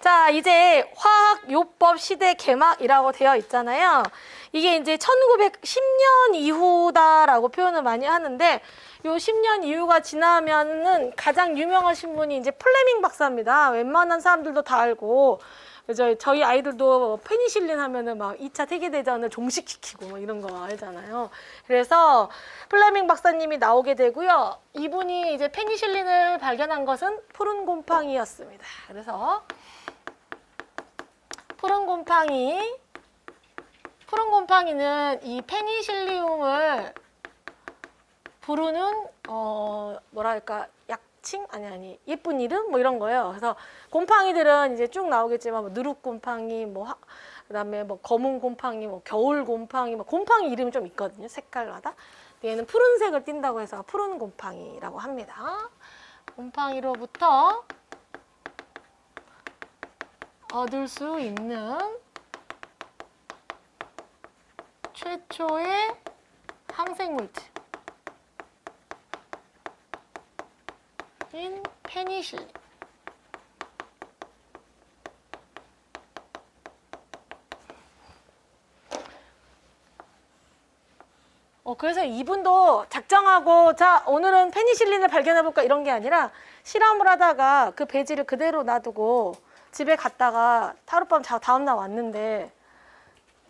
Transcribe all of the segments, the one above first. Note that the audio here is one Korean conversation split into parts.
자, 이제 화학요법 시대 개막이라고 되어 있잖아요. 이게 이제 1910년 이후다라고 표현을 많이 하는데, 요 10년 이후가 지나면은 가장 유명하신 분이 이제 플레밍 박사입니다. 웬만한 사람들도 다 알고. 그래서 저희 아이들도 페니실린 하면은 막 2차 세계대전을 종식시키고 뭐 이런 거 알잖아요. 그래서 플레밍 박사님이 나오게 되고요. 이분이 이제 페니실린을 발견한 것은 푸른 곰팡이였습니다. 그래서 푸른 곰팡이는 이 페니실리움을 부르는 뭐랄까 약칭 아니 예쁜 이름 뭐 이런 거예요. 그래서 곰팡이들은 이제 쭉 나오겠지만 뭐 누룩 곰팡이 그다음에 뭐 검은 곰팡이 뭐 겨울 곰팡이 뭐 곰팡이 이름이 좀 있거든요. 색깔마다. 얘는 푸른색을 띈다고 해서 푸른 곰팡이라고 합니다. 곰팡이로부터 얻을 수 있는 최초의 항생물질 인 페니실린. 그래서 이분도 작정하고 자 오늘은 페니실린을 발견해볼까 이런 게 아니라 실험을 하다가 그 배지를 그대로 놔두고 집에 갔다가 하룻밤 자고 다음날 왔는데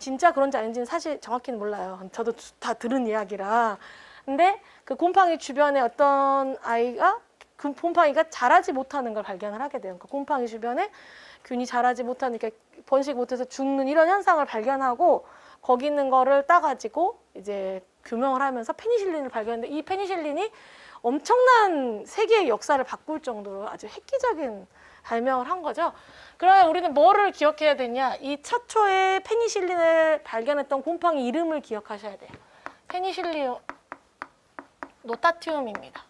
진짜 그런지 아닌지는 사실 정확히는 몰라요. 저도 다 들은 이야기라. 근데 그 곰팡이 주변에 어떤 아이가 그 곰팡이가 자라지 못하는 걸 발견을 하게 돼요. 그러니까 곰팡이 주변에 균이 자라지 못하니까 번식 못해서 죽는 이런 현상을 발견하고 거기 있는 거를 따가지고 이제 규명을 하면서 페니실린을 발견했는데 이 페니실린이 엄청난 세계의 역사를 바꿀 정도로 아주 획기적인 발명을 한 거죠. 그러면 우리는 뭐를 기억해야 되냐? 이 최초의 페니실린을 발견했던 곰팡이 이름을 기억하셔야 돼요. 페니실리움 노타티움입니다.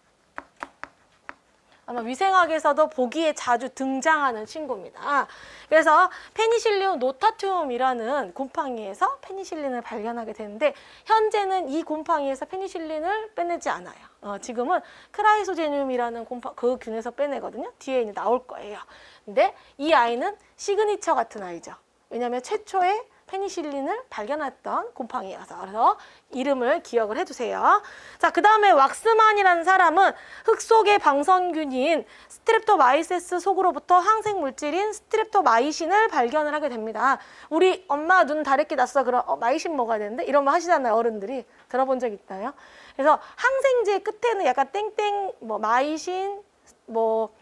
아마 위생학에서도 보기에 자주 등장하는 친구입니다. 그래서 페니실리움 노타티움이라는 곰팡이에서 페니실린을 발견하게 되는데 현재는 이 곰팡이에서 페니실린을 빼내지 않아요. 지금은 크라이소제늄이라는 그 균에서 빼내거든요. 뒤에 이제 나올 거예요. 근데 이 아이는 시그니처 같은 아이죠. 왜냐하면 최초의 페니실린을 발견했던 곰팡이여서. 그래서 이름을 기억을 해두세요. 자, 그 다음에 왁스만이라는 사람은 흙 속의 방선균인 스트랩토마이세스 속으로부터 항생물질인 스트랩토마이신을 발견을 하게 됩니다. 우리 엄마 눈 다래끼 났어. 그럼 마이신 먹어야 되는데 이런 말 하시잖아요. 어른들이. 들어본 적 있나요? 그래서 항생제 끝에는 약간 땡땡 뭐 마이신 뭐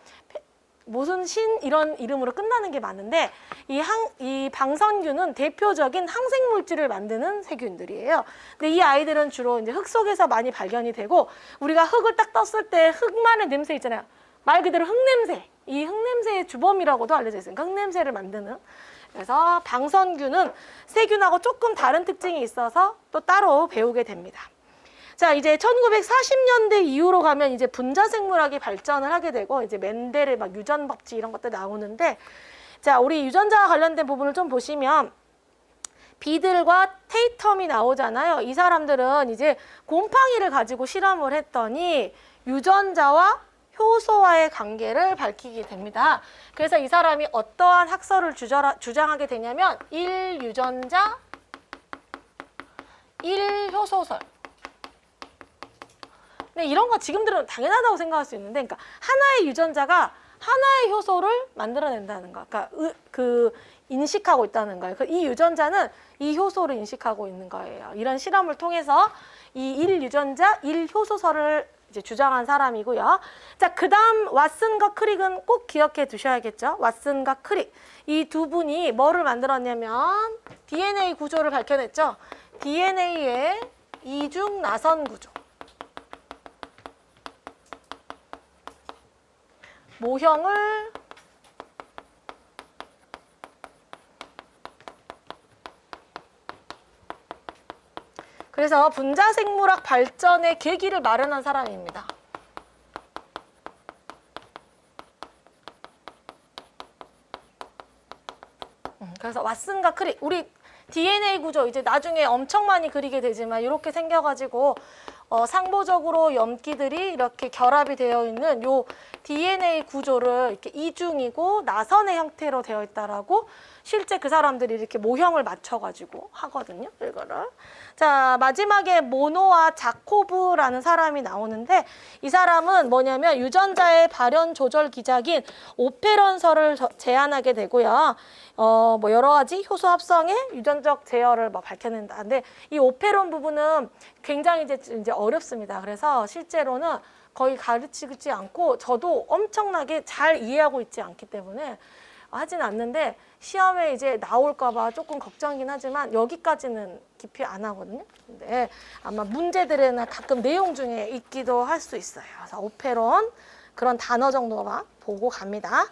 무슨 신 이런 이름으로 끝나는 게 많은데 이 방선균은 대표적인 항생물질을 만드는 세균들이에요. 근데 이 아이들은 주로 이제 흙 속에서 많이 발견이 되고 우리가 흙을 딱 떴을 때 흙만의 냄새 있잖아요. 말 그대로 흙냄새. 이 흙냄새의 주범이라고도 알려져 있어요. 그러니까 흙냄새를 만드는. 그래서 방선균은 세균하고 조금 다른 특징이 있어서 또 따로 배우게 됩니다. 자, 이제 1940년대 이후로 가면 이제 분자생물학이 발전을 하게 되고 이제 멘델의 막 유전법칙 이런 것들 나오는데 자, 우리 유전자와 관련된 부분을 좀 보시면 비들과 테이텀이 나오잖아요. 이 사람들은 이제 곰팡이를 가지고 실험을 했더니 유전자와 효소와의 관계를 밝히게 됩니다. 그래서 이 사람이 어떠한 학설을 주장하게 되냐면 1유전자, 1효소설. 근데 이런 거 지금 들으면 당연하다고 생각할 수 있는데, 그러니까 하나의 유전자가 하나의 효소를 만들어낸다는 거, 그러니까 인식하고 있다는 거예요. 이 유전자는 이 효소를 인식하고 있는 거예요. 이런 실험을 통해서 이 1유전자, 1효소설을 이제 주장한 사람이고요. 자, 그다음 왓슨과 크릭은 꼭 기억해 두셔야겠죠. 왓슨과 크릭 이 두 분이 뭐를 만들었냐면 DNA 구조를 밝혀냈죠. DNA의 이중 나선 구조. 모형을 그래서 분자생물학 발전의 계기를 마련한 사람입니다. 그래서 왓슨과 크릭 우리 DNA 구조 이제 나중에 엄청 많이 그리게 되지만 이렇게 생겨가지고 상보적으로 염기들이 이렇게 결합이 되어 있는 요 DNA 구조를 이렇게 이중이고 나선의 형태로 되어 있다라고 실제 그 사람들이 이렇게 모형을 맞춰가지고 하거든요. 이거를. 자, 마지막에 모노와 자코브라는 사람이 나오는데 이 사람은 뭐냐면 유전자의 발현 조절 기작인 오페런서를 제안하게 되고요. 뭐 여러 가지 효소 합성의 유전적 제어를 막 밝혀낸다. 근데 이 오페론 부분은 굉장히 이제 어렵습니다. 그래서 실제로는 거의 가르치지 않고 저도 엄청나게 잘 이해하고 있지 않기 때문에 하진 않는데 시험에 이제 나올까봐 조금 걱정이긴 하지만 여기까지는 깊이 안 하거든요. 근데 아마 문제들에는 가끔 내용 중에 있기도 할 수 있어요. 그래서 오페론 그런 단어 정도만 보고 갑니다.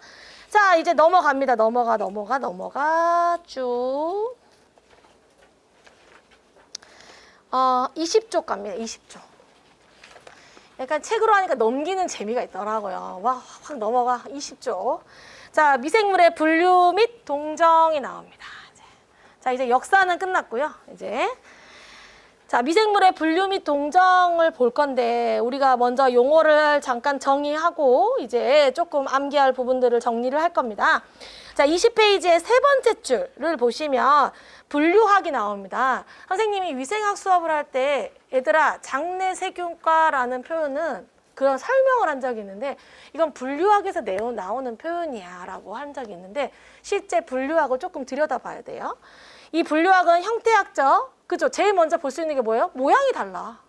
자, 이제 넘어갑니다. 넘어가 쭉. 20쪽 갑니다. 20쪽. 약간 책으로 하니까 넘기는 재미가 있더라고요. 와, 확 넘어가. 20쪽. 자, 미생물의 분류 및 동정이 나옵니다. 자, 이제 역사는 끝났고요. 이제 자, 미생물의 분류 및 동정을 볼 건데 우리가 먼저 용어를 잠깐 정의하고 이제 조금 암기할 부분들을 정리를 할 겁니다. 자, 20페이지의 세 번째 줄을 보시면 분류학이 나옵니다. 선생님이 위생학 수업을 할 때 얘들아 장내 세균과라는 표현은 그런 설명을 한 적이 있는데 이건 분류학에서 나오는 표현이야 라고 한 적이 있는데 실제 분류학을 조금 들여다봐야 돼요. 이 분류학은 형태학적, 그죠? 제일 먼저 볼 수 있는 게 뭐예요? 모양이 달라.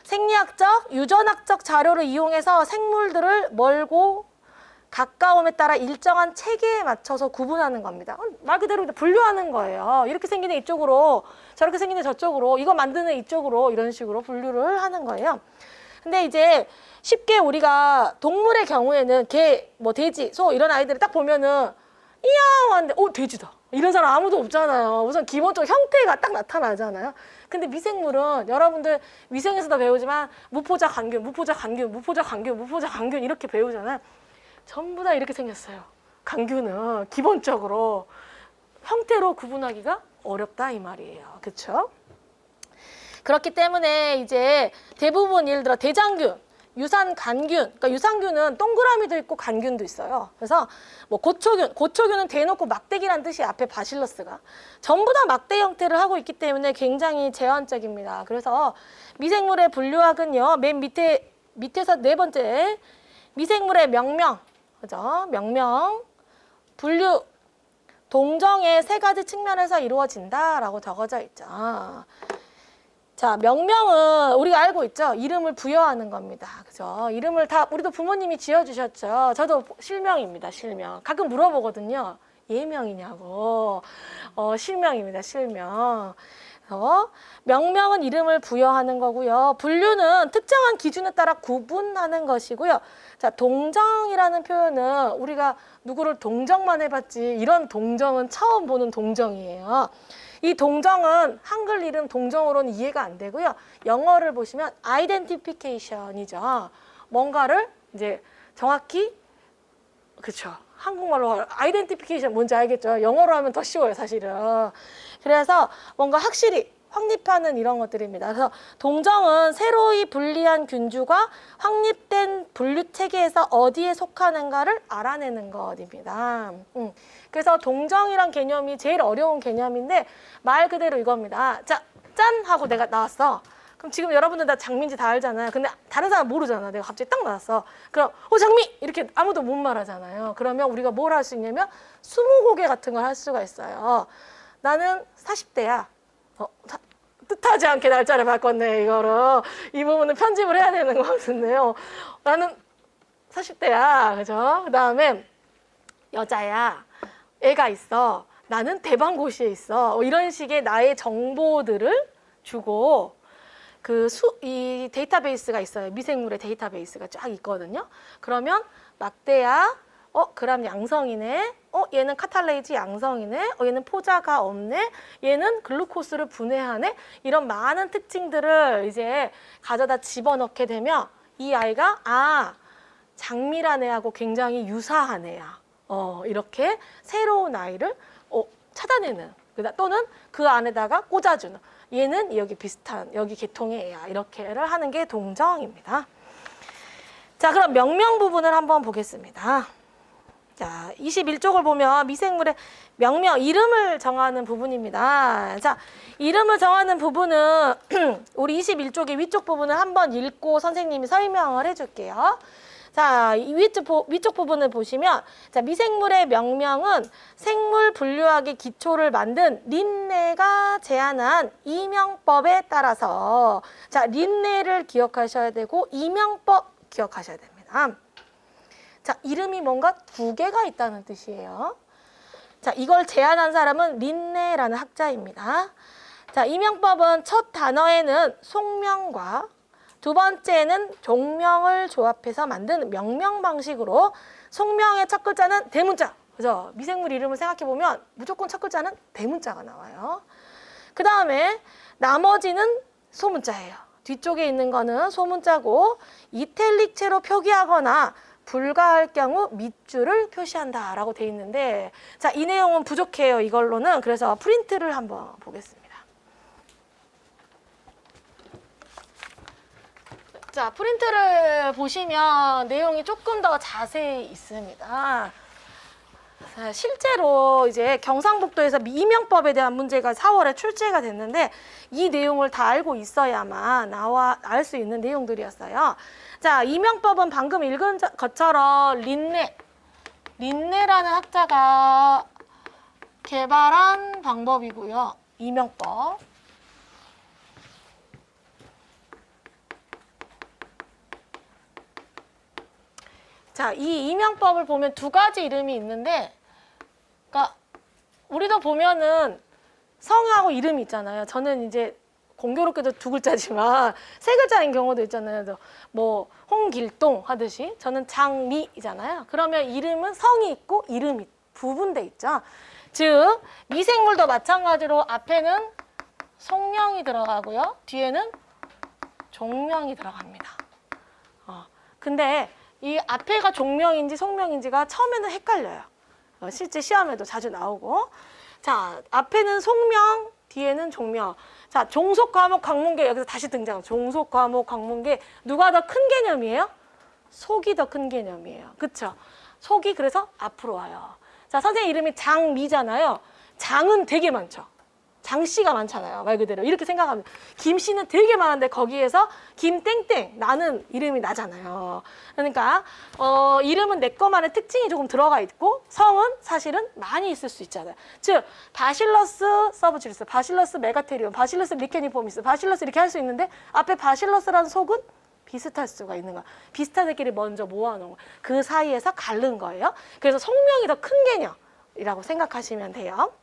생리학적, 유전학적 자료를 이용해서 생물들을 멀고 가까움에 따라 일정한 체계에 맞춰서 구분하는 겁니다. 말 그대로 분류하는 거예요. 이렇게 생긴 애 이쪽으로, 저렇게 생긴 애 저쪽으로, 이거 만드는 애 이쪽으로 이런 식으로 분류를 하는 거예요. 근데 이제 쉽게 우리가 동물의 경우에는 개, 뭐 돼지, 소 이런 아이들을 딱 보면은 이야 하는데 돼지다. 이런 사람 아무도 없잖아요. 우선 기본적으로 형태가 딱 나타나잖아요. 근데 미생물은 여러분들 위생에서도 배우지만 무포자 간균, 무포자 간균, 무포자 간균, 무포자 간균 이렇게 배우잖아요. 전부 다 이렇게 생겼어요. 간균은 기본적으로 형태로 구분하기가 어렵다 이 말이에요. 그렇죠? 그렇기 때문에 이제 대부분 예를 들어 대장균, 유산간균, 그러니까 유산균은 동그라미도 있고 간균도 있어요. 그래서 뭐 고초균은 대놓고 막대기란 뜻이 앞에 바실러스가 전부 다 막대 형태를 하고 있기 때문에 굉장히 제한적입니다. 그래서 미생물의 분류학은요, 맨 밑에서 네 번째 미생물의 명명, 그죠? 명명, 분류, 동정의 세 가지 측면에서 이루어진다라고 적어져 있죠. 자, 명명은 우리가 알고 있죠? 이름을 부여하는 겁니다. 그죠? 이름을 다 우리도 부모님이 지어주셨죠? 저도 실명입니다. 실명. 가끔 물어보거든요. 예명이냐고. 실명입니다. 실명. 명명은 이름을 부여하는 거고요. 분류는 특정한 기준에 따라 구분하는 것이고요. 자, 동정이라는 표현은 우리가 누구를 동정만 해봤지 이런 동정은 처음 보는 동정이에요. 이 동정은 한글 이름 동정으로는 이해가 안 되고요. 영어를 보시면 identification이죠. 뭔가를 이제 정확히 그렇죠. 한국말로 identification 뭔지 알겠죠? 영어로 하면 더 쉬워요, 사실은. 그래서 뭔가 확실히 확립하는 이런 것들입니다. 그래서 동정은 새로이 분리한 균주가 확립된 분류 체계에서 어디에 속하는가를 알아내는 것입니다. 그래서 동정이란 개념이 제일 어려운 개념인데 말 그대로 이겁니다. 자, 짠! 하고 내가 나왔어. 그럼 지금 여러분들 다 장미인지 다 알잖아요. 근데 다른 사람 모르잖아. 내가 갑자기 딱 나왔어. 그럼 장미! 이렇게 아무도 못 말하잖아요. 그러면 우리가 뭘 할 수 있냐면 스무고개 같은 걸 할 수가 있어요. 나는 40대야. 뜻하지 않게 날짜를 바꿨네, 이거를. 이 부분은 편집을 해야 되는 것 같은데요. 나는 40대야. 그죠? 그 다음에 여자야. 애가 있어. 나는 대방고시에 있어. 이런 식의 나의 정보들을 주고 이 데이터베이스가 있어요. 미생물의 데이터베이스가 쫙 있거든요. 그러면 막대야. 그럼 양성이네. 얘는 카탈레이즈 양성이네. 얘는 포자가 없네. 얘는 글루코스를 분해하네. 이런 많은 특징들을 이제 가져다 집어넣게 되면 이 아이가 장미란 애하고 굉장히 유사한 애야. 이렇게 새로운 아이를 찾아내는. 또는 그 안에다가 꽂아주는. 얘는 여기 비슷한 여기 계통의 애야. 이렇게를 하는 게 동정입니다. 자, 그럼 명명 부분을 한번 보겠습니다. 자, 21쪽을 보면 미생물의 명명, 이름을 정하는 부분입니다. 자, 이름을 정하는 부분은 우리 21쪽의 위쪽 부분을 한번 읽고 선생님이 설명을 해줄게요. 자, 위쪽 부분을 보시면, 자, 미생물의 명명은 생물 분류학의 기초를 만든 린네가 제안한 이명법에 따라서, 자, 린네를 기억하셔야 되고 이명법 기억하셔야 됩니다. 자, 이름이 뭔가 두 개가 있다는 뜻이에요. 자, 이걸 제안한 사람은 린네라는 학자입니다. 자, 이명법은 첫 단어에는 속명과 두 번째는 종명을 조합해서 만든 명명 방식으로 속명의 첫 글자는 대문자. 그죠? 미생물 이름을 생각해보면 무조건 첫 글자는 대문자가 나와요. 그 다음에 나머지는 소문자예요. 뒤쪽에 있는 거는 소문자고 이탈릭체로 표기하거나 불가할 경우 밑줄을 표시한다라고 돼 있는데, 자, 이 내용은 부족해요. 이걸로는. 그래서 프린트를 한번 보겠습니다. 자, 프린트를 보시면 내용이 조금 더 자세히 있습니다. 자, 실제로 이제 경상북도에서 이명법에 대한 문제가 4월에 출제가 됐는데 이 내용을 다 알고 있어야만 알 수 있는 내용들이었어요. 자, 이명법은 방금 읽은 것처럼 린네라는 학자가 개발한 방법이고요. 이명법. 자, 이 이명법을 보면 두 가지 이름이 있는데, 그러니까 우리도 보면은 성하고 이름이 있잖아요. 저는 이제 공교롭게도 두 글자지만 세 글자인 경우도 있잖아요. 뭐 홍길동 하듯이 저는 장미이잖아요. 그러면 이름은 성이 있고 이름이 부분돼 있죠. 즉 미생물도 마찬가지로 앞에는 속명이 들어가고요. 뒤에는 종명이 들어갑니다. 근데 이 앞에가 종명인지 속명인지가 처음에는 헷갈려요. 실제 시험에도 자주 나오고. 자, 앞에는 속명, 뒤에는 종명. 자, 종속, 과목, 관문계 여기서 다시 등장. 종속, 과목, 관문계 누가 더 큰 개념이에요? 속이 더 큰 개념이에요. 그쵸? 속이 그래서 앞으로 와요. 자, 선생님 이름이 장미잖아요. 장은 되게 많죠. 장씨가 많잖아요. 말 그대로 이렇게 생각하면 김씨는 되게 많은데 거기에서 김땡땡 나는 이름이 나잖아요. 그러니까 이름은 내 것만의 특징이 조금 들어가 있고 성은 사실은 많이 있을 수 있잖아요. 즉 바실러스 서브질리스, 바실러스 메가테리움, 바실러스 리케니포미스, 바실러스 이렇게 할 수 있는데 앞에 바실러스라는 속은 비슷할 수가 있는 거야. 비슷한 애끼리 먼저 모아놓은 거야. 그 사이에서 가른 거예요. 그래서 속명이 더 큰 개념이라고 생각하시면 돼요.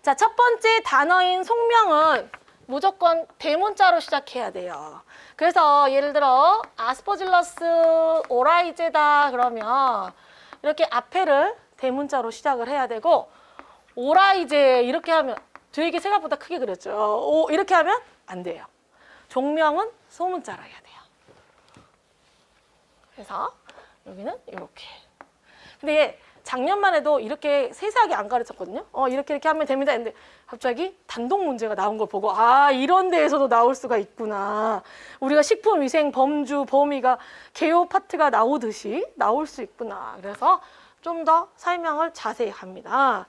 자, 첫 번째 단어인 속명은 무조건 대문자로 시작해야 돼요. 그래서 예를 들어 아스퍼질러스 오라이제다 그러면 이렇게 앞에를 대문자로 시작을 해야 되고, 오라이제 이렇게 하면 되게 생각보다 크게 그렸죠. 이렇게 하면 안 돼요. 종명은 소문자로 해야 돼요. 그래서 여기는 이렇게. 근데 작년만 해도 이렇게 세세하게 안 가르쳤거든요. 이렇게 하면 됩니다. 근데 갑자기 단독 문제가 나온 걸 보고 이런 데에서도 나올 수가 있구나. 우리가 식품위생 범주 범위가 개요 파트가 나오듯이 나올 수 있구나. 그래서 좀 더 설명을 자세히 합니다.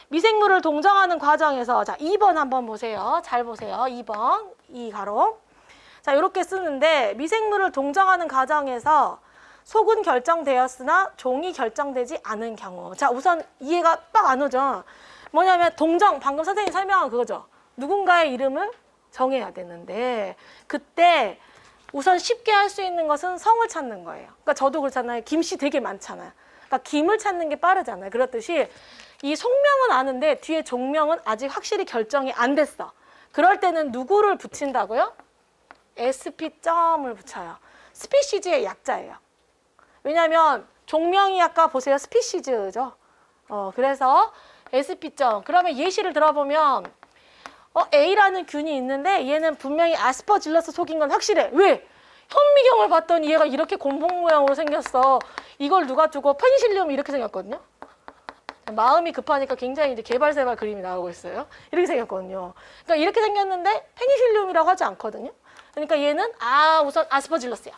미생물을 동정하는 과정에서 자 2번 한번 보세요. 잘 보세요. 2번 이 가로. 자 이렇게 쓰는데 미생물을 동정하는 과정에서 속은 결정되었으나 종이 결정되지 않은 경우. 자, 우선 이해가 딱 안 오죠. 뭐냐면 동정, 방금 선생님이 설명한 그거죠. 누군가의 이름을 정해야 되는데 그때 우선 쉽게 할 수 있는 것은 성을 찾는 거예요. 그러니까 저도 그렇잖아요. 김씨 되게 많잖아요. 그러니까 김을 찾는 게 빠르잖아요. 그렇듯이 이 속명은 아는데 뒤에 종명은 아직 확실히 결정이 안 됐어. 그럴 때는 누구를 붙인다고요? SP 점을 붙여요. 스피시즈의 약자예요. 왜냐하면 종명이 아까 보세요. 스피시즈죠. 그래서 SP 점. 그러면 예시를 들어보면 A라는 균이 있는데 얘는 분명히 아스퍼질러스 속인 건 확실해. 왜? 현미경을 봤더니 얘가 이렇게 곰봉 모양으로 생겼어. 이걸 누가 두고 페니실리움이 이렇게 생겼거든요. 마음이 급하니까 굉장히 이제 개발세발 그림이 나오고 있어요. 이렇게 생겼거든요. 그러니까 이렇게 생겼는데 페니실륨이라고 하지 않거든요. 그러니까 얘는 우선 아스퍼질러스야.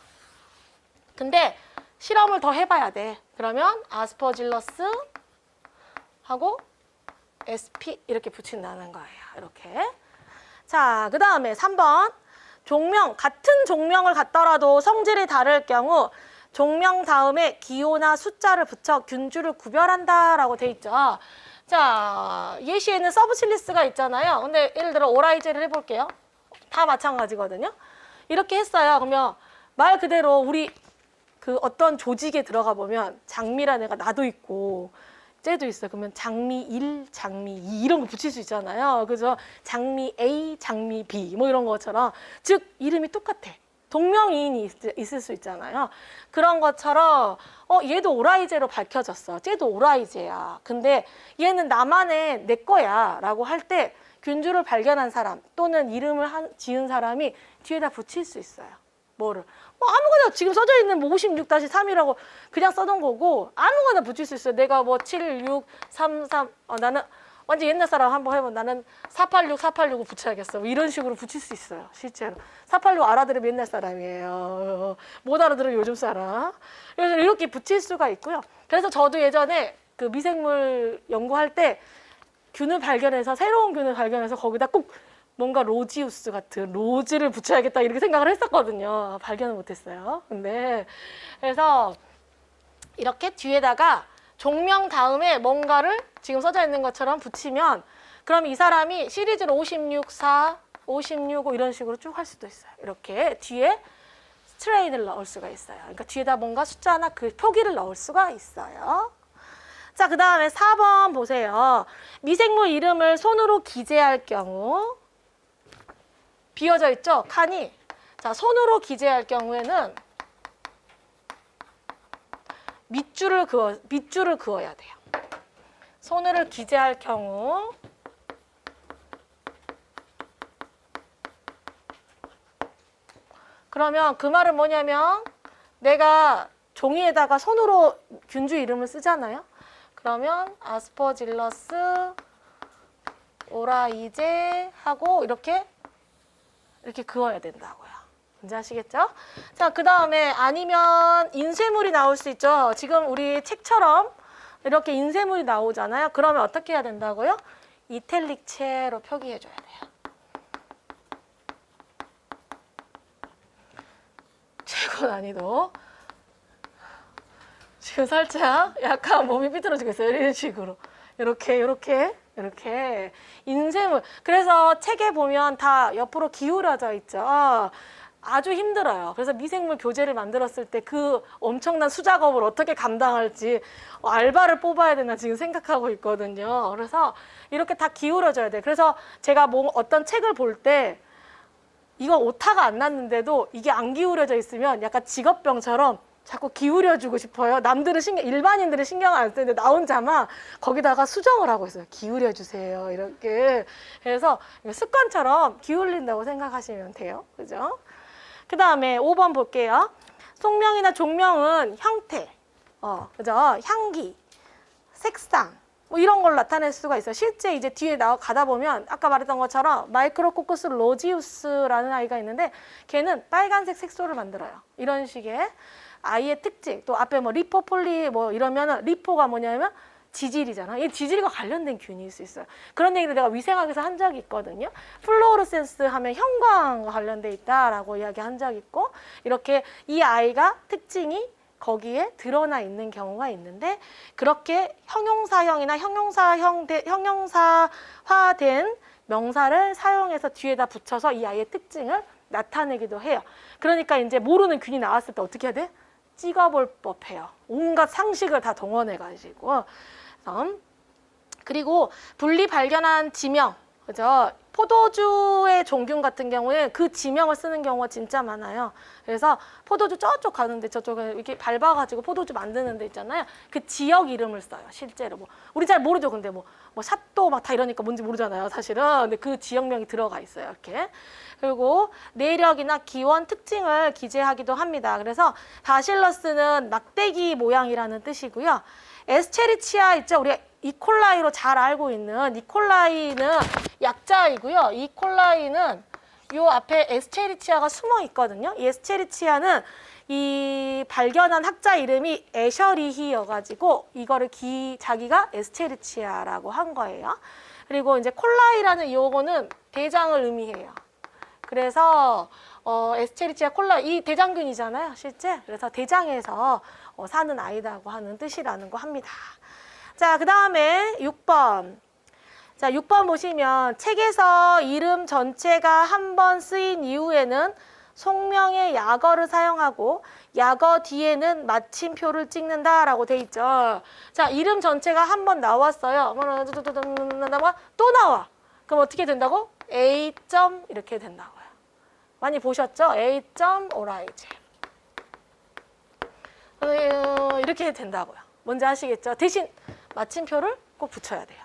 근데 실험을 더 해봐야 돼. 그러면 아스퍼질러스 하고 SP 이렇게 붙인다는 거예요. 이렇게. 자, 그 다음에 3번. 종명, 같은 종명을 갖더라도 성질이 다를 경우 종명 다음에 기호나 숫자를 붙여 균주를 구별한다라고 돼 있죠. 자, 예시에는 서브실리스가 있잖아요. 근데 예를 들어 오라이제를 해볼게요. 다 마찬가지거든요. 이렇게 했어요. 그러면 말 그대로 우리 그 어떤 조직에 들어가 보면 장미라는 애가 나도 있고 쟤도 있어요. 그러면 장미 1, 장미 2 이런 거 붙일 수 있잖아요. 그죠? 장미 A, 장미 B 뭐 이런 것처럼 즉 이름이 똑같아. 동명이인이 있을 수 있잖아요. 그런 것처럼 얘도 오라이제로 밝혀졌어. 쟤도 오라이제야. 근데 얘는 나만의 내 거야 라고 할 때 균주를 발견한 사람 또는 이름을 지은 사람이 뒤에다 붙일 수 있어요. 뭐를? 아무거나 지금 써져 있는 56-3이라고 그냥 써놓은 거고 아무거나 붙일 수 있어요. 내가 7, 6, 3, 3 나는 완전 옛날 사람 한번 해보면 나는 486, 486을 붙여야겠어. 이런 식으로 붙일 수 있어요. 실제로. 486 알아들으면 옛날 사람이에요. 못 알아들으면 요즘 사람. 그래서 이렇게 붙일 수가 있고요. 그래서 저도 예전에 그 미생물 연구할 때 균을 발견해서 새로운 균을 발견해서 거기다 꼭 뭔가 로지우스 같은 로즈를 붙여야겠다 이렇게 생각을 했었거든요. 발견을 못했어요. 근데 그래서 이렇게 뒤에다가 종명 다음에 뭔가를 지금 써져 있는 것처럼 붙이면 그럼 이 사람이 시리즈로 56, 4, 56, 5 이런 식으로 쭉 할 수도 있어요. 이렇게 뒤에 스트레인을 넣을 수가 있어요. 그러니까 뒤에다 뭔가 숫자나 그 표기를 넣을 수가 있어요. 자, 그 다음에 4번 보세요. 미생물 이름을 손으로 기재할 경우 비어져 있죠? 칸이. 자, 손으로 기재할 경우에는 밑줄을 그어야 돼요. 손으로 기재할 경우 그러면 그 말은 뭐냐면 내가 종이에다가 손으로 균주 이름을 쓰잖아요. 그러면 아스퍼질러스 오라이제 하고 이렇게 그어야 된다고요. 뭔지 아시겠죠? 자, 그 다음에 아니면 인쇄물이 나올 수 있죠. 지금 우리 책처럼 이렇게 인쇄물이 나오잖아요. 그러면 어떻게 해야 된다고요? 이탈릭체로 표기해줘야 돼요. 최고 난이도. 지금 살짝 약간 몸이 삐뚤어지겠어요. 이런 식으로. 이렇게 인쇄물. 그래서 책에 보면 다 옆으로 기울어져 있죠. 아주 힘들어요. 그래서 미생물 교재를 만들었을 때 그 엄청난 수작업을 어떻게 감당할지 알바를 뽑아야 되나 지금 생각하고 있거든요. 그래서 이렇게 다 기울어져야 돼. 그래서 제가 어떤 책을 볼 때 이거 오타가 안 났는데도 이게 안 기울어져 있으면 약간 직업병처럼 자꾸 기울여주고 싶어요. 일반인들은 신경 안 쓰는데 나 혼자만 거기다가 수정을 하고 있어요. 기울여주세요. 이렇게. 그래서 습관처럼 기울인다고 생각하시면 돼요. 그죠? 그 다음에 5번 볼게요. 속명이나 종명은 형태, 그죠? 향기, 색상, 뭐 이런 걸 나타낼 수가 있어요. 실제 이제 뒤에 가다 보면 아까 말했던 것처럼 마이크로코커스 로지우스라는 아이가 있는데 걔는 빨간색 색소를 만들어요. 이런 식의 아이의 특징. 또 앞에 뭐 리포폴리 뭐 이러면은 리포가 뭐냐면 지질이잖아. 이 지질과 관련된 균일 수 있어요. 그런 얘기를 내가 위생학에서 한 적이 있거든요. 플로로센스 하면 형광과 관련돼 있다라고 이야기한 적이 있고 이렇게 이 아이가 특징이 거기에 드러나 있는 경우가 있는데 그렇게 형용사형이나 형용사화된 명사를 사용해서 뒤에다 붙여서 이 아이의 특징을 나타내기도 해요. 그러니까 이제 모르는 균이 나왔을 때 어떻게 해야 돼? 찍어볼 법해요. 온갖 상식을 다 동원해가지고. 그리고 분리 발견한 지명, 그죠? 포도주의 종균 같은 경우에 그 지명을 쓰는 경우가 진짜 많아요. 그래서 포도주 저쪽 가는데 저쪽에 이렇게 밟아가지고 포도주 만드는 데 있잖아요. 그 지역 이름을 써요, 실제로. 우리 잘 모르죠. 근데 뭐 샷도 막 다 이러니까 뭔지 모르잖아요, 사실은. 근데 그 지역명이 들어가 있어요, 이렇게. 그리고 내력이나 기원 특징을 기재하기도 합니다. 그래서 바실러스는 막대기 모양이라는 뜻이고요. 에스체리치아 있죠? 우리가 이콜라이로 잘 알고 있는 이콜라이는 약자이고요. 이콜라이는 요 앞에 에스체리치아가 숨어 있거든요. 이 에스체리치아는 이 발견한 학자 이름이 에셔리히여가지고 이거를 자기가 에스체리치아라고 한 거예요. 그리고 이제 콜라이라는 요거는 대장을 의미해요. 그래서 에스체리치아 콜라이 이 대장균이잖아요, 실제. 그래서 대장에서 사는 아이다고 하는 뜻이라는 거 합니다. 자, 그 다음에 6번. 자, 6번 보시면 책에서 이름 전체가 한 번 쓰인 이후에는 속명의 약어를 사용하고 약어 뒤에는 마침표를 찍는다라고 돼 있죠. 자, 이름 전체가 한 번 나왔어요. 또 나와. 그럼 어떻게 된다고? A. 이렇게 된다고요. 많이 보셨죠? A. 오라이제. 이렇게 된다고요. 뭔지 아시겠죠? 대신 마침표를 꼭 붙여야 돼요.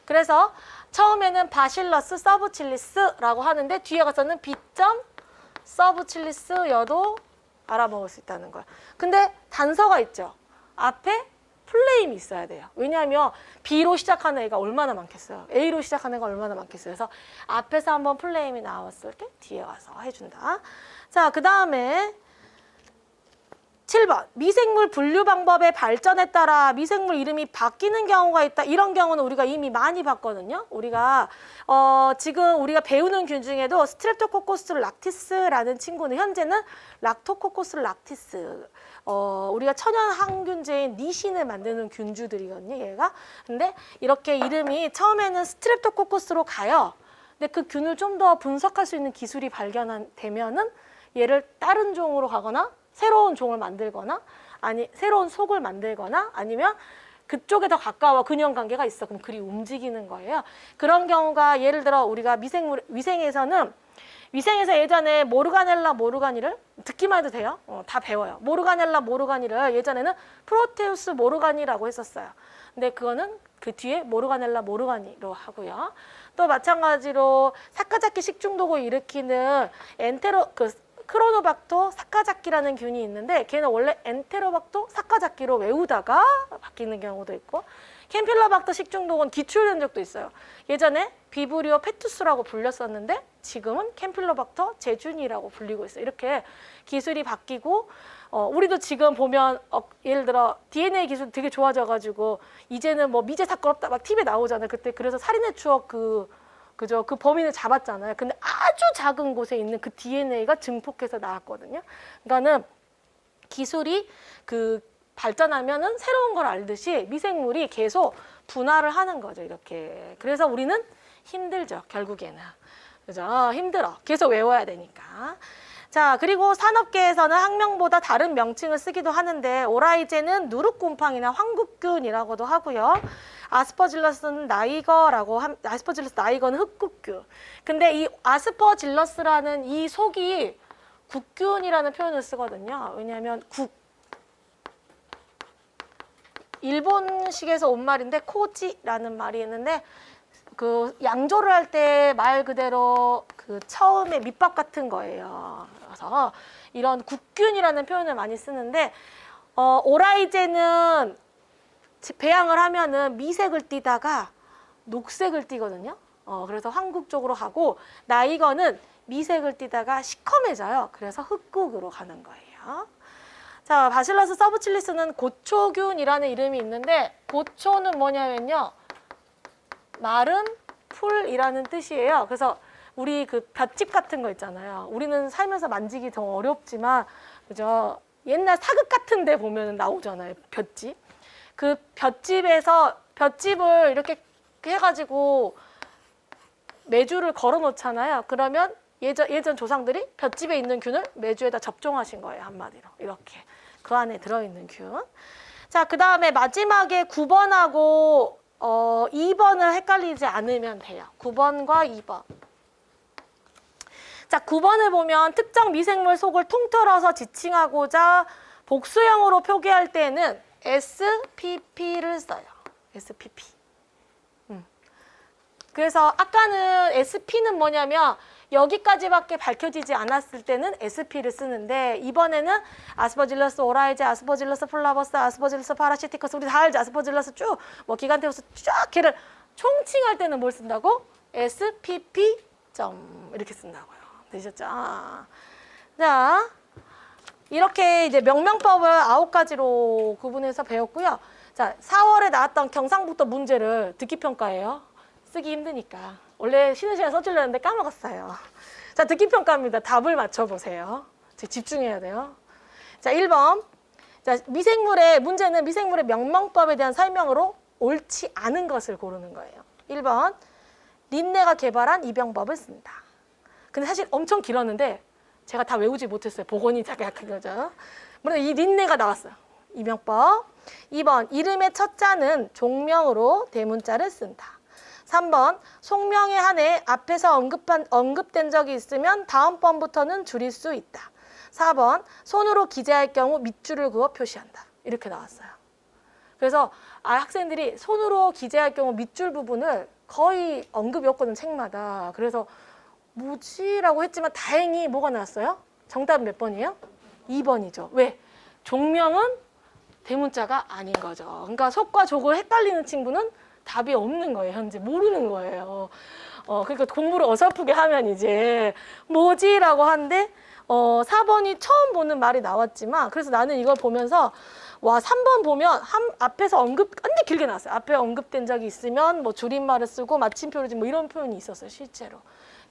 그래서 처음에는 바실러스 서브칠리스라고 하는데 뒤에 가서는 B. 서브칠리스여도 알아먹을 수 있다는 거예요. 근데 단서가 있죠. 앞에 플레임이 있어야 돼요. 왜냐하면 B로 시작하는 애가 얼마나 많겠어요. A로 시작하는 애가 얼마나 많겠어요. 그래서 앞에서 한번 플레임이 나왔을 때 뒤에 와서 해준다. 자, 그 다음에 7번. 미생물 분류 방법의 발전에 따라 미생물 이름이 바뀌는 경우가 있다. 이런 경우는 우리가 이미 많이 봤거든요. 우리가 지금 우리가 배우는 균 중에도 스트랩토코코스 락티스라는 친구는 현재는 락토코코스 락티스. 우리가 천연 항균제인 니신을 만드는 균주들이거든요, 얘가. 근데 이렇게 이름이 처음에는 스트랩토코코스로 가요. 근데 그 균을 좀 더 분석할 수 있는 기술이 발견되면은 얘를 다른 종으로 가거나 새로운 종을 만들거나 새로운 속을 만들거나 아니면 그쪽에 더 가까워 근연 관계가 있어. 그럼 그리 움직이는 거예요. 그런 경우가 예를 들어 우리가 위생에서 예전에 모르가넬라 모르가니를 듣기만 해도 돼요. 다 배워요. 모르가넬라 모르가니를 예전에는 프로테우스 모르가니라고 했었어요. 근데 그거는 그 뒤에 모르가넬라 모르가니로 하고요. 또 마찬가지로 사카자키 식중독을 일으키는 크로노박토 사카자키라는 균이 있는데 걔는 원래 엔테로박토 사카자키로 외우다가 바뀌는 경우도 있고 캠필로박터 식중독은 기출된 적도 있어요. 예전에 비브리오 페투스라고 불렸었는데 지금은 캠필로박터 제준이라고 불리고 있어요. 이렇게 기술이 바뀌고 우리도 지금 보면 예를 들어 DNA 기술 되게 좋아져가지고 이제는 뭐 미제 사건 없다 막 TV에 나오잖아요. 그때 그래서 살인의 추억 그죠? 그 범인을 잡았잖아요. 근데 아주 작은 곳에 있는 그 DNA가 증폭해서 나왔거든요. 그러니까는 기술이 발전하면은 새로운 걸 알듯이 미생물이 계속 분화를 하는 거죠. 이렇게. 그래서 우리는 힘들죠. 결국에는. 그죠? 힘들어. 계속 외워야 되니까. 자, 그리고 산업계에서는 학명보다 다른 명칭을 쓰기도 하는데 오라이제는 누룩곰팡이나 황국균이라고도 하고요. 아스퍼질러스는 아스퍼질러스 나이거는 흑국균. 근데 이 아스퍼질러스라는 이 속이 국균이라는 표현을 쓰거든요. 왜냐하면 일본식에서 온 말인데 코지라는 말이 있는데 그 양조를 할 때 말 그대로 처음에 밑밥 같은 거예요. 그래서 이런 국균이라는 표현을 많이 쓰는데 오라이제는 배양을 하면은 미색을 띠다가 녹색을 띠거든요. 그래서 황국 쪽으로 가고 나이거는 미색을 띠다가 시커매져요. 그래서 흑국으로 가는 거예요. 자, 바실러스 서브칠리스는 고초균이라는 이름이 있는데 고초는 뭐냐면요. 마른 풀이라는 뜻이에요. 그래서 우리 볏짚 같은 거 있잖아요. 우리는 살면서 만지기 더 어렵지만 그죠? 옛날 사극 같은 데 보면 나오잖아요. 볏짚. 그 볏짚을 이렇게 해가지고 매주를 걸어 놓잖아요. 그러면 예전 조상들이 볏짚에 있는 균을 매주에다 접종하신 거예요. 한마디로. 이렇게. 그 안에 들어있는 균. 자, 그 다음에 마지막에 9번하고 2번을 헷갈리지 않으면 돼요. 9번과 2번. 자, 9번을 보면 특정 미생물 속을 통틀어서 지칭하고자 복수형으로 표기할 때는 SPP를 써요. SPP. 그래서 아까는 SP는 뭐냐면 여기까지밖에 밝혀지지 않았을 때는 SP를 쓰는데 이번에는 아스퍼질러스 오라이제, 아스퍼질러스 플라버스, 아스퍼질러스 파라시티커스 우리 다 알죠? 아스퍼질러스 쭉 뭐 기간테우스 쫙 걔를 총칭할 때는 뭘 쓴다고? SPP 점 이렇게 쓴다고요. 되셨죠? 자, 이렇게 이제 명명법을 9가지로 구분해서 배웠고요. 자, 4월에 나왔던 경상북도 문제를 듣기 평가예요. 쓰기 힘드니까. 원래 쉬는 시간에 써주려는데 까먹었어요. 자, 듣기 평가입니다. 답을 맞춰보세요. 집중해야 돼요. 자, 1번. 자, 문제는 미생물의 명명법에 대한 설명으로 옳지 않은 것을 고르는 거예요. 1번. 린네가 개발한 이병법을 쓴다. 근데 사실 엄청 길었는데 제가 다 외우지 못했어요. 복원이 되게 약한 거죠. 물론 이 린네가 나왔어요. 이병법. 2번. 이름의 첫 자는 종명으로 대문자를 쓴다. 3번. 속명에 한해 앞에서 언급된 적이 있으면 다음 번부터는 줄일 수 있다. 4번. 손으로 기재할 경우 밑줄을 그어 표시한다. 이렇게 나왔어요. 그래서 학생들이 손으로 기재할 경우 밑줄 부분을 거의 언급이 없거든, 책마다. 그래서 뭐지라고 했지만 다행히 뭐가 나왔어요? 정답은 몇 번이에요? 2번이죠. 왜? 종명은 대문자가 아닌 거죠. 그러니까 속과 족을 헷갈리는 친구는 답이 없는 거예요. 현재 모르는 거예요. 그러니까 공부를 어설프게 하면 이제 뭐지라고 하는데 4번이 처음 보는 말이 나왔지만 그래서 나는 이걸 보면서 와 3번 보면 앞에서 근데 길게 나왔어요. 앞에 언급된 적이 있으면 뭐 줄임말을 쓰고 마침표를 뭐 이런 표현이 있었어요. 실제로.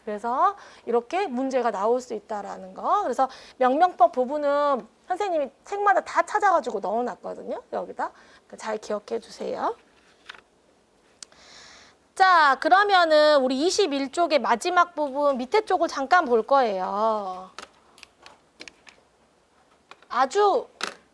그래서 이렇게 문제가 나올 수 있다라는 거. 그래서 명명법 부분은 선생님이 책마다 다 찾아가지고 넣어놨거든요. 여기다. 잘 기억해 주세요. 자, 그러면은 우리 21쪽의 마지막 부분 밑에 쪽을 잠깐 볼 거예요. 아주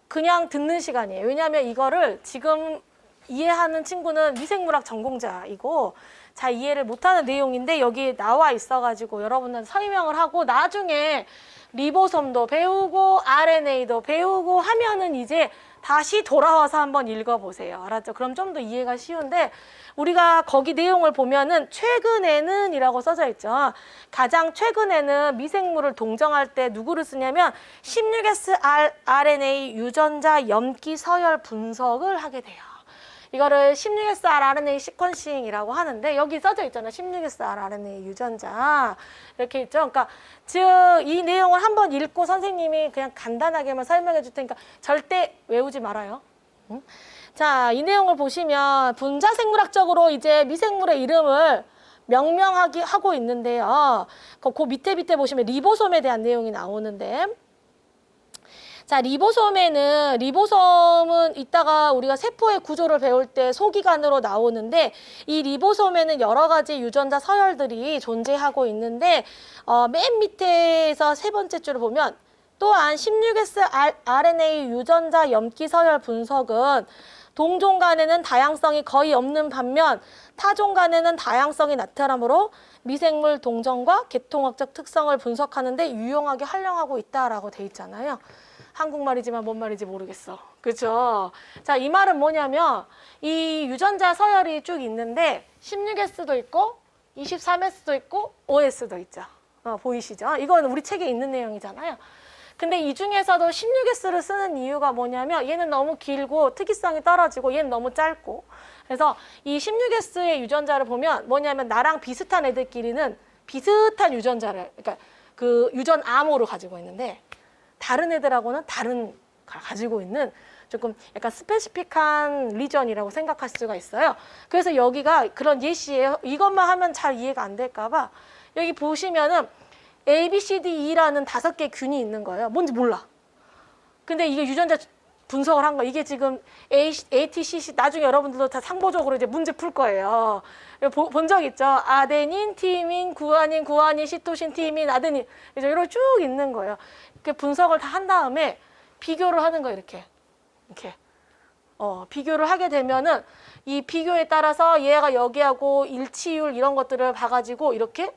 그냥 듣는 시간이에요. 왜냐하면 이거를 지금 이해하는 친구는 미생물학 전공자이고 잘 이해를 못하는 내용인데 여기 나와 있어가지고 여러분들 설명을 하고 나중에 리보솜도 배우고 RNA도 배우고 하면은 이제 다시 돌아와서 한번 읽어보세요. 알았죠? 그럼 좀 더 이해가 쉬운데 우리가 거기 내용을 보면은 최근에는 이라고 써져 있죠. 가장 최근에는 미생물을 동정할 때 누구를 쓰냐면 16S RNA 유전자 염기 서열 분석을 하게 돼요. 이거를 16S RNA 시퀀싱이라고 하는데 여기 써져 있잖아요. 16S RNA 유전자 이렇게 있죠. 그러니까 즉 이 내용을 한번 읽고 선생님이 그냥 간단하게만 설명해 줄 테니까 절대 외우지 말아요. 응? 자, 이 내용을 보시면 분자생물학적으로 이제 미생물의 이름을 명명하기 하고 있는데요. 그 밑에 보시면 리보솜에 대한 내용이 나오는데 자, 리보솜은 이따가 우리가 세포의 구조를 배울 때 소기관으로 나오는데 이 리보솜에는 여러 가지 유전자 서열들이 존재하고 있는데 맨 밑에서 세 번째 줄을 보면 또한 16S RNA 유전자 염기 서열 분석은 동종 간에는 다양성이 거의 없는 반면 타종 간에는 다양성이 나타나므로 미생물 동정과 계통학적 특성을 분석하는 데 유용하게 활용하고 있다라고 돼 있잖아요. 한국말이지만 뭔 말인지 모르겠어. 그렇죠? 자, 이 말은 뭐냐면 이 유전자 서열이 쭉 있는데 16S도 있고 23S도 있고 5S도 있죠. 보이시죠? 이건 우리 책에 있는 내용이잖아요. 근데 이 중에서도 16S를 쓰는 이유가 뭐냐면 얘는 너무 길고 특이성이 떨어지고 얘는 너무 짧고 그래서 이 16S의 유전자를 보면 뭐냐면 나랑 비슷한 애들끼리는 비슷한 유전자를 그러니까 그 유전 암호를 가지고 있는데 다른 애들하고는 다른 가지고 있는 조금 약간 스페시픽한 리전이라고 생각할 수가 있어요. 그래서 여기가 그런 예시예요. 이것만 하면 잘 이해가 안 될까 봐 여기 보시면은 A, B, C, D, E라는 5개의 균이 있는 거예요. 뭔지 몰라. 근데 이게 유전자 분석을 한 거. 이게 지금 A, T, C, C 나중에 여러분들도 다 상보적으로 이제 문제 풀 거예요. 본 적 있죠? 아데닌, 티민, 구아닌, 시토신, 티민, 아데닌. 이제 이렇게 쭉 있는 거예요. 이렇게 분석을 다 한 다음에 비교를 하는 거예요. 이렇게. 비교를 하게 되면은 이 비교에 따라서 얘가 여기하고 일치율 이런 것들을 봐가지고 이렇게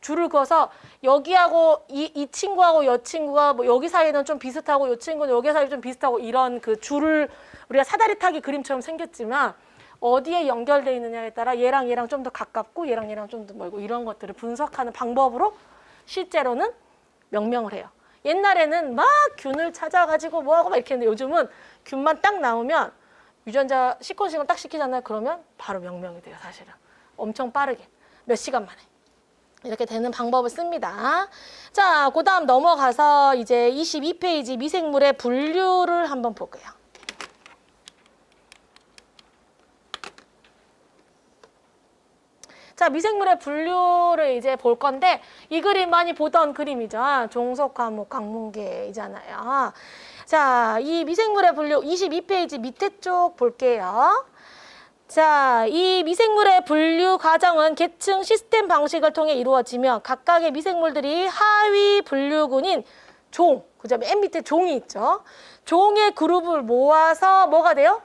줄을 그어서 여기하고 이 친구하고 여 친구가 뭐 여기 사이는 좀 비슷하고 이 친구는 여기 사이 좀 비슷하고 이런 그 줄을 우리가 사다리 타기 그림처럼 생겼지만 어디에 연결되어 있느냐에 따라 얘랑 얘랑 좀 더 가깝고 얘랑 얘랑 좀 더 멀고 이런 것들을 분석하는 방법으로 실제로는 명명을 해요. 옛날에는 막 균을 찾아가지고 뭐하고 막 이렇게 했는데 요즘은 균만 딱 나오면 유전자 시퀀싱을 딱 시키잖아요. 그러면 바로 명명이 돼요. 사실은. 엄청 빠르게. 몇 시간 만에. 이렇게 되는 방법을 씁니다. 자, 그 다음 넘어가서 이제 22페이지 미생물의 분류를 한번 볼게요. 자, 미생물의 분류를 이제 볼 건데 이 그림 많이 보던 그림이죠. 종속과목 강문계이잖아요. 자, 이 미생물의 분류 22페이지 밑에 쪽 볼게요. 자, 이 미생물의 분류 과정은 계층 시스템 방식을 통해 이루어지며 각각의 미생물들이 하위 분류군인 종, 그죠? 맨 밑에 종이 있죠. 종의 그룹을 모아서 뭐가 돼요?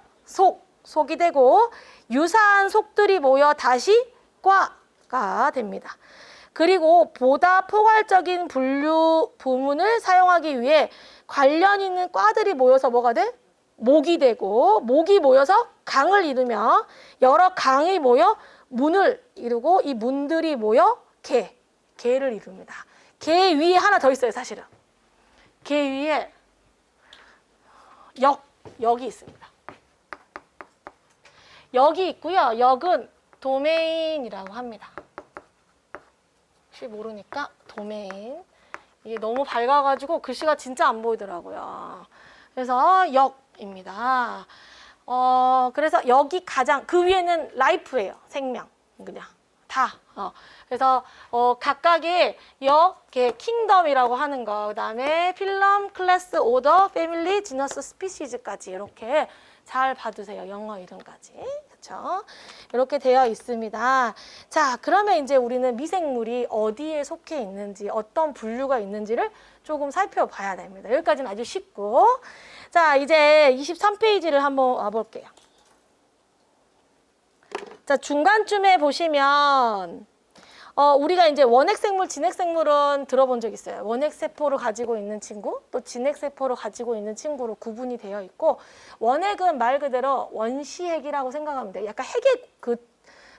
속이 되고 유사한 속들이 모여 다시 과가 됩니다. 그리고 보다 포괄적인 분류 부문을 사용하기 위해 관련 있는 과들이 모여서 뭐가 돼? 목이 되고 목이 모여서 강을 이루며 여러 강이 모여 문을 이루고 이 문들이 모여 개를 이룹니다. 개 위에 하나 더 있어요. 사실은. 개 위에 역이 있습니다. 역이 있고요. 역은 도메인이라고 합니다. 혹시 모르니까 도메인. 이게 너무 밝아가지고 글씨가 진짜 안 보이더라고요. 그래서 역입니다. 그래서 여기 가장 그 위에는 라이프예요. 생명 그냥 다. 그래서 각각의 킹덤이라고 하는 거, 그다음에 필럼, 클래스, 오더, 패밀리, 지너스, 스피시즈까지 이렇게 잘 봐두세요. 영어 이름까지. 그렇죠? 이렇게 되어 있습니다. 자, 그러면 이제 우리는 미생물이 어디에 속해 있는지, 어떤 분류가 있는지를 조금 살펴봐야 됩니다. 여기까지는 아주 쉽고. 자, 이제 23페이지를 한번 와볼게요. 자, 중간쯤에 보시면 우리가 이제 원핵생물, 진핵생물은 들어본 적 있어요. 원핵세포를 가지고 있는 친구, 또 진핵세포를 가지고 있는 친구로 구분이 되어 있고, 원핵은 말 그대로 원시핵이라고 생각하면 돼요. 약간 핵의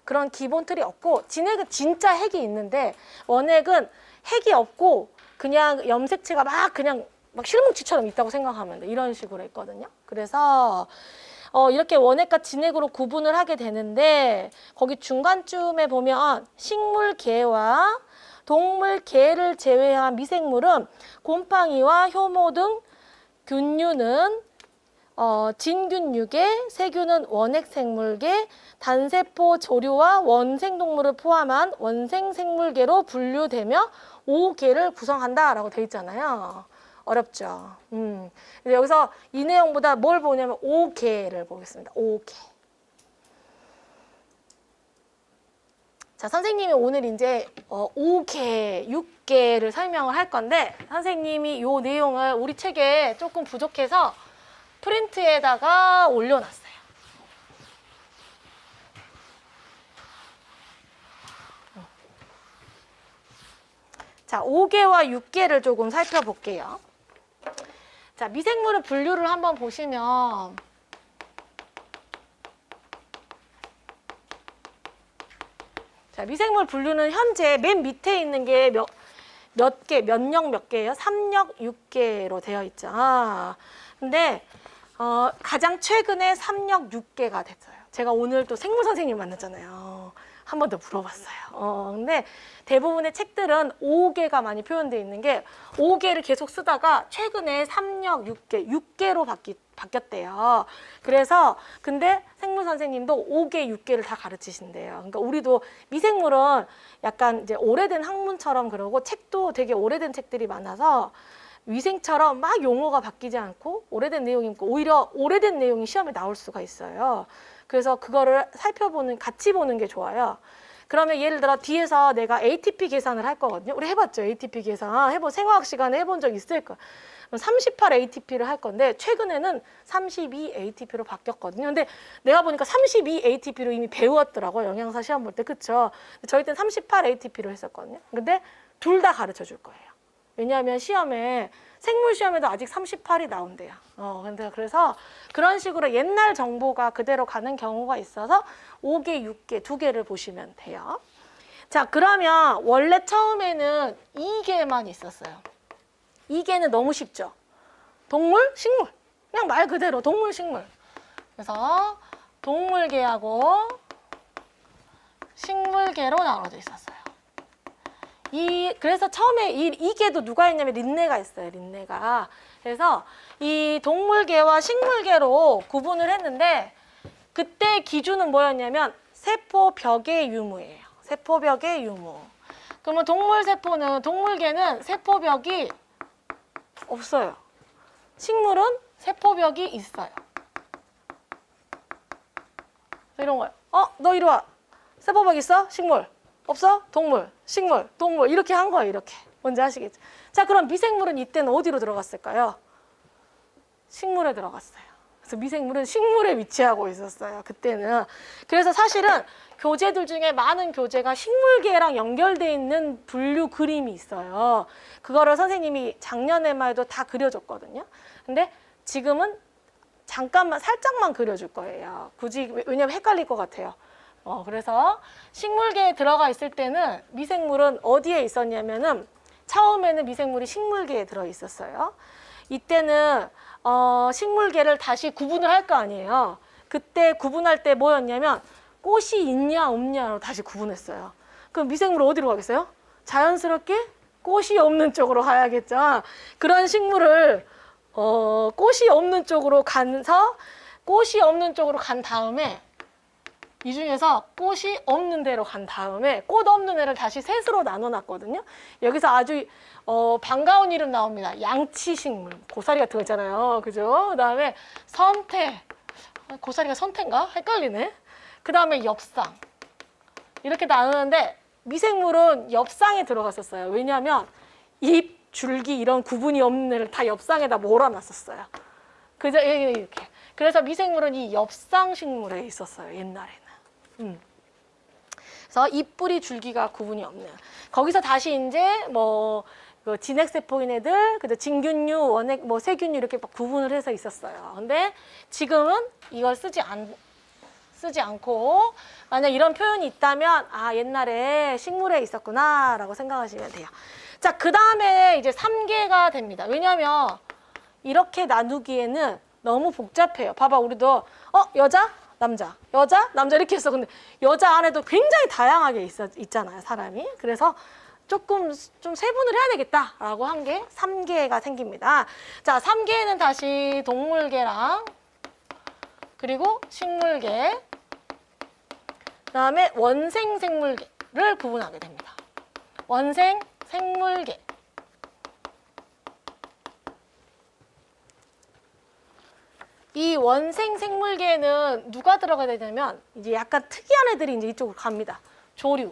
그런 기본 틀이 없고, 진핵은 진짜 핵이 있는데, 원핵은 핵이 없고, 그냥 염색체가 그냥 실뭉치처럼 있다고 생각하면 돼. 이런 식으로 있거든요. 그래서 이렇게 원핵과 진핵으로 구분을 하게 되는데 거기 중간쯤에 보면 식물계와 동물계를 제외한 미생물은 곰팡이와 효모 등 균류는 진균류계, 세균은 원핵생물계, 단세포 조류와 원생동물을 포함한 원생생물계로 분류되며 5계를 구성한다라고 돼 있잖아요. 어렵죠. 여기서 이 내용보다 뭘 보냐면 5계를 보겠습니다. 5계. 자, 선생님이 오늘 이제 5계, 6계를 설명을 할 건데 선생님이 이 내용을 우리 책에 조금 부족해서 프린트에다가 올려놨어요. 자, 5계와 6계를 조금 살펴볼게요. 자, 미생물의 분류를 한번 보시면 자, 미생물 분류는 현재 맨 밑에 있는 게 몇 개, 몇 개예요? 3역 6개로 되어 있죠. 근데 가장 최근에 3역 6개가 됐어요. 제가 오늘 또 생물 선생님 만났잖아요. 한 번 더 물어봤어요. 근데 대부분의 책들은 5계가 많이 표현되어 있는 게 5계를 계속 쓰다가 최근에 3역 6개로 바뀌었대요. 그래서 근데 생물 선생님도 5계, 6계를 다 가르치신대요. 그러니까 우리도 미생물은 약간 이제 오래된 학문처럼 그러고 책도 되게 오래된 책들이 많아서 위생처럼 막 용어가 바뀌지 않고 오래된 내용이 있고 오히려 오래된 내용이 시험에 나올 수가 있어요. 그래서 그거를 같이 보는 게 좋아요. 그러면 예를 들어 뒤에서 내가 ATP 계산을 할 거거든요. 우리 해봤죠? ATP 계산. 생화학 시간에 해본 적 있을 거예요. 38 ATP를 할 건데 최근에는 32 ATP로 바뀌었거든요. 근데 내가 보니까 32 ATP로 이미 배웠더라고요. 영양사 시험 볼 때. 그쵸? 저희 때는 38 ATP로 했었거든요. 근데 둘 다 가르쳐 줄 거예요. 왜냐하면 시험에 생물 시험에도 아직 38이 나온대요. 근데 그래서 그런 식으로 옛날 정보가 그대로 가는 경우가 있어서 5개, 6개, 2개를 보시면 돼요. 자, 그러면 원래 처음에는 2개만 있었어요. 2개는 너무 쉽죠. 동물, 식물. 그냥 말 그대로 동물, 식물. 그래서 동물계하고 식물계로 나눠져 있었어요. 그래서 처음에 이 개도 누가 했냐면 린네가 했어요. 린네가. 그래서 이 동물계와 식물계로 구분을 했는데 그때 기준은 뭐였냐면 세포벽의 유무예요. 세포벽의 유무. 그러면 동물계는 세포벽이 없어요. 식물은 세포벽이 있어요. 이런 거예요. 너 이리 와. 세포벽 있어? 식물. 없어? 동물, 식물, 동물 이렇게 한 거예요. 이렇게. 뭔지 아시겠죠? 자, 그럼 미생물은 이때는 어디로 들어갔을까요? 식물에 들어갔어요. 그래서 미생물은 식물에 위치하고 있었어요. 그때는. 그래서 사실은 교재들 중에 많은 교재가 식물계랑 연결되어 있는 분류 그림이 있어요. 그거를 선생님이 작년에만 해도 다 그려줬거든요. 근데 지금은 잠깐만 살짝만 그려줄 거예요. 굳이 왜냐면 헷갈릴 것 같아요. 그래서 식물계에 들어가 있을 때는 미생물은 어디에 있었냐면은 처음에는 미생물이 식물계에 들어 있었어요. 이때는 식물계를 다시 구분을 할 거 아니에요. 그때 구분할 때 뭐였냐면 꽃이 있냐 없냐로 다시 구분했어요. 그럼 미생물 어디로 가겠어요? 자연스럽게 꽃이 없는 쪽으로 가야겠죠. 그런 식물을 꽃이 없는 쪽으로 꽃이 없는 쪽으로 간 다음에 이 중에서 꽃이 없는 데로 간 다음에 꽃 없는 애를 다시 셋으로 나눠놨거든요. 여기서 아주 반가운 이름 나옵니다. 양치식물. 고사리 같은 거 있잖아요. 그죠? 그 다음에 선태. 고사리가 선태인가? 헷갈리네. 그 다음에 엽상. 이렇게 나누는데 미생물은 엽상에 들어갔었어요. 왜냐하면 잎, 줄기 이런 구분이 없는 애를 다 엽상에다 몰아놨었어요. 그죠? 이렇게. 그래서 미생물은 이 엽상 식물에 있었어요. 옛날에는. 그래서 잎뿌리 줄기가 구분이 없는. 거기서 다시 이제 그 진핵세포인 애들, 그다음 진균류, 원핵, 세균류 이렇게 막 구분을 해서 있었어요. 근데 지금은 이걸 쓰지 않고 만약 이런 표현이 있다면 옛날에 식물에 있었구나라고 생각하시면 돼요. 자, 그 다음에 이제 3개가 됩니다. 왜냐하면 이렇게 나누기에는 너무 복잡해요. 봐봐, 우리도 여자, 남자, 여자, 남자 이렇게 했어. 근데 여자 안에도 굉장히 다양하게 있잖아요, 사람이. 그래서 조금 좀 세분을 해야 되겠다라고 한 게 3개가 생깁니다. 자, 3개는 다시 동물계랑 그리고 식물계, 그다음에 원생 생물계를 구분하게 됩니다. 원생 생물계. 이 원생 생물계에는 누가 들어가야 되냐면 이제 약간 특이한 애들이 이제 이쪽으로 갑니다. 조류.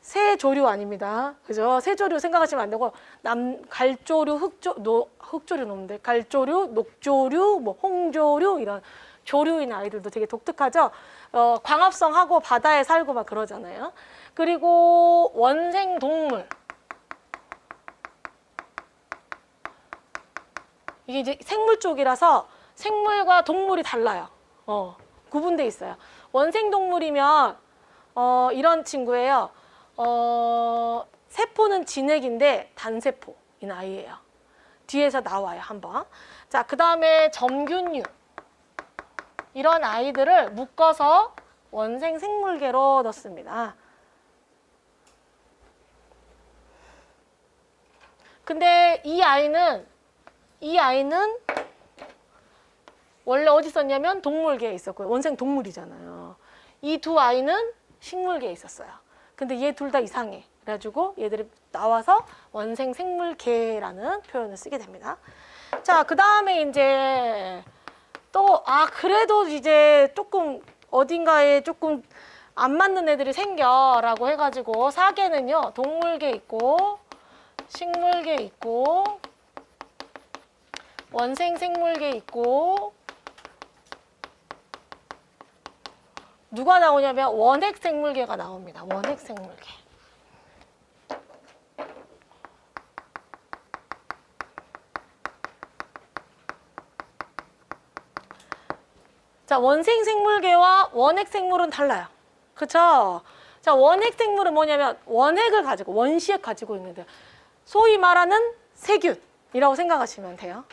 새 조류 아닙니다. 그죠? 새 조류 생각하시면 안 되고 갈조류, 흑조류는 없는데 갈조류, 녹조류, 홍조류 이런 조류인 아이들도 되게 독특하죠. 광합성하고 바다에 살고 막 그러잖아요. 그리고 원생 동물. 이게 이제 생물 쪽이라서 생물과 동물이 달라요. 구분돼 있어요. 원생 동물이면 이런 친구예요. 세포는 진핵인데 단세포인 아이예요. 뒤에서 나와요, 한번. 자, 그 다음에 점균류. 이런 아이들을 묶어서 원생 생물계로 넣습니다. 근데 이 아이는 원래 어디 있었냐면 동물계에 있었고요. 원생 동물이잖아요. 이 두 아이는 식물계에 있었어요. 근데 얘 둘 다 이상해. 그래가지고 얘들이 나와서 원생 생물계라는 표현을 쓰게 됩니다. 자, 그 다음에 이제 또 그래도 이제 조금 어딘가에 조금 안 맞는 애들이 생겨라고 해가지고 4개는요. 동물계 있고 식물계 있고 원생 생물계 있고 누가 나오냐면 원핵 생물계가 나옵니다. 원핵 생물계. 자, 원생 생물계와 원핵 생물은 달라요. 그쵸? 자, 원핵 생물은 뭐냐면 원핵을 가지고, 원시핵 가지고 있는데, 소위 말하는 세균이라고 생각하시면 돼요.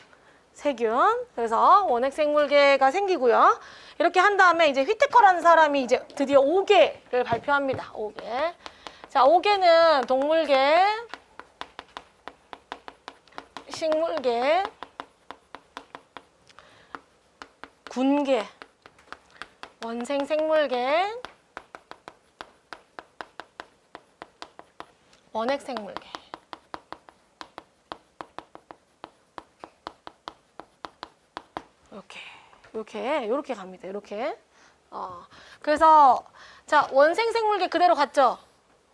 세균. 그래서 원핵 생물계가 생기고요. 이렇게 한 다음에 이제 휘테커라는 사람이 이제 드디어 5개를 발표합니다. 5개. 자, 5개는 동물계, 식물계, 군계, 원생 생물계, 원핵 생물계. 이렇게 갑니다. 이렇게. 그래서 자, 원생 생물계 그대로 갔죠.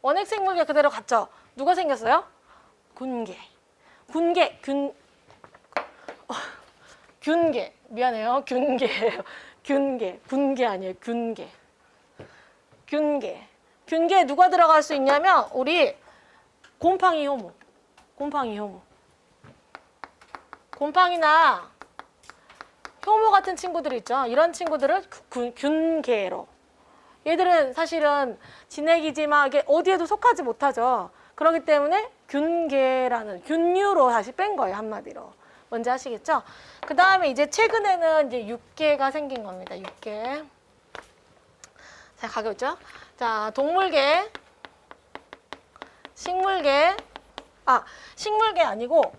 원핵 생물계 그대로 갔죠. 누가 생겼어요? 군계. 균계. 미안해요. 균계예요. 군계 아니에요. 균계. 균계에 누가 들어갈 수 있냐면 우리 곰팡이 효모. 곰팡이나 효모 같은 친구들 있죠. 이런 친구들을 균계로. 얘들은 사실은 진액이지만 이게 어디에도 속하지 못하죠. 그렇기 때문에 균계라는 균류로 다시 뺀 거예요. 한마디로. 뭔지 아시겠죠? 그 다음에 이제 최근에는 이제 육계가 생긴 겁니다. 육계. 자, 가고 있죠? 자, 동물계, 식물계. 식물계 아니고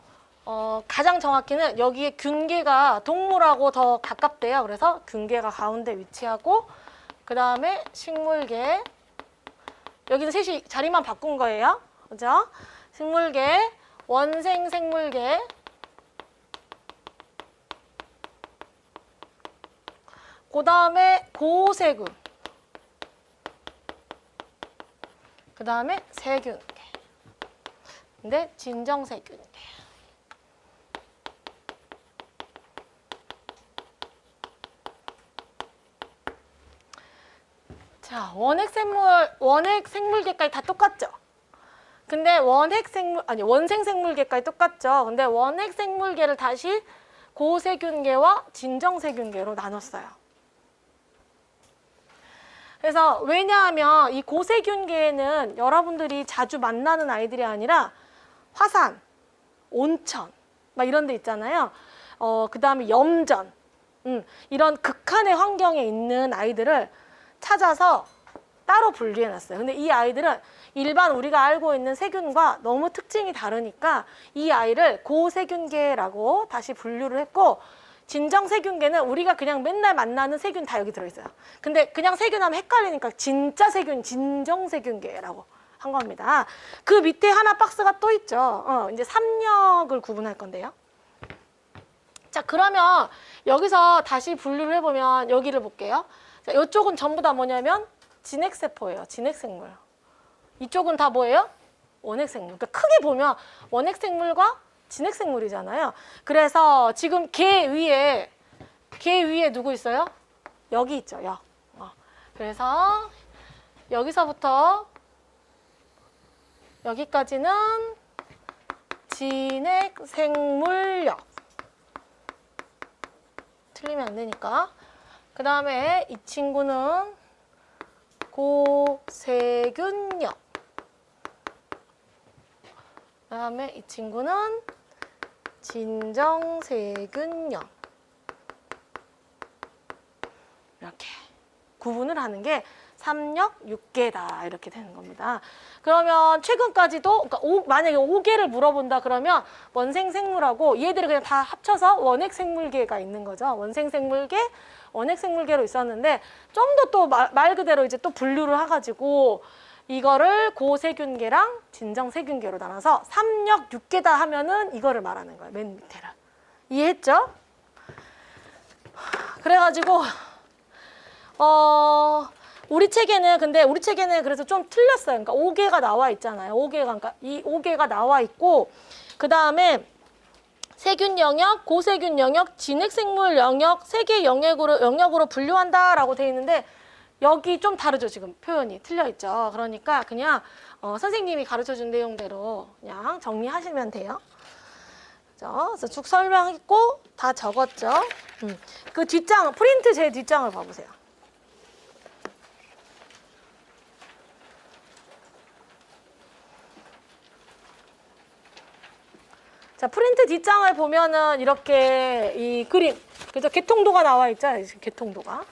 가장 정확히는 여기에 균계가 동물하고 더 가깝대요. 그래서 균계가 가운데 위치하고 그 다음에 식물계. 여기는 셋이 자리만 바꾼 거예요. 그죠? 식물계, 원생 생물계, 그 다음에 고세균, 그 다음에 세균계. 근데 진정세균계. 자, 원핵 생물계까지 다 똑같죠? 근데 원생 생물계까지 똑같죠? 근데 원핵 생물계를 다시 고세균계와 진정세균계로 나눴어요. 그래서 왜냐하면 이 고세균계에는 여러분들이 자주 만나는 아이들이 아니라 화산, 온천, 막 이런 데 있잖아요. 그 다음에 염전, 이런 극한의 환경에 있는 아이들을 찾아서 따로 분리해놨어요. 근데 이 아이들은 일반 우리가 알고 있는 세균과 너무 특징이 다르니까 이 아이를 고세균계라고 다시 분류를 했고, 진정세균계는 우리가 그냥 맨날 만나는 세균 다 여기 들어있어요. 근데 그냥 세균하면 헷갈리니까 진짜 세균, 진정세균계라고 한 겁니다. 그 밑에 하나 박스가 또 있죠. 이제 삼력을 구분할 건데요. 자, 그러면 여기서 다시 분류를 해보면 여기를 볼게요. 자, 이쪽은 전부 다 뭐냐면 진핵세포예요. 진핵생물. 이쪽은 다 뭐예요? 원핵생물. 그러니까 크게 보면 원핵생물과 진핵생물이잖아요. 그래서 지금 개 위에 누구 있어요? 여기 있죠. 그래서 여기서부터 여기까지는 진핵생물력. 틀리면 안 되니까. 그 다음에 이 친구는 고세균력. 그 다음에 이 친구는 진정세균력. 이렇게 구분을 하는 게 3력 6개다 이렇게 되는 겁니다. 그러면 최근까지도 그러니까 만약에 5개를 물어본다 그러면 원생생물하고 얘들을 그냥 다 합쳐서 원핵생물계가 있는 거죠. 원생생물계, 원핵생물계로 있었는데 좀 더 또 말 그대로 이제 또 분류를 해가지고 이거를 고세균계랑 진정세균계로 나눠서 3력 6개다 하면은 이거를 말하는 거예요. 맨 밑에를. 이해했죠? 그래가지고 우리 책에는 그래서 좀 틀렸어요. 그러니까 5개가 나와 있잖아요. 5개가 그러니까 이 5개가 나와 있고 그 다음에 세균 영역, 고세균 영역, 진핵생물 영역 3개 영역으로 분류한다라고 돼 있는데 여기 좀 다르죠. 지금 표현이 틀려 있죠. 그러니까 그냥 선생님이 가르쳐 준 내용대로 그냥 정리하시면 돼요. 그래서 쭉 설명했고 다 적었죠. 그 뒷장, 프린트 제 뒷장을 봐보세요. 자, 프린트 뒷장을 보면은 이렇게 이 그림, 그죠? 개통도가 나와 있죠? 개통도가.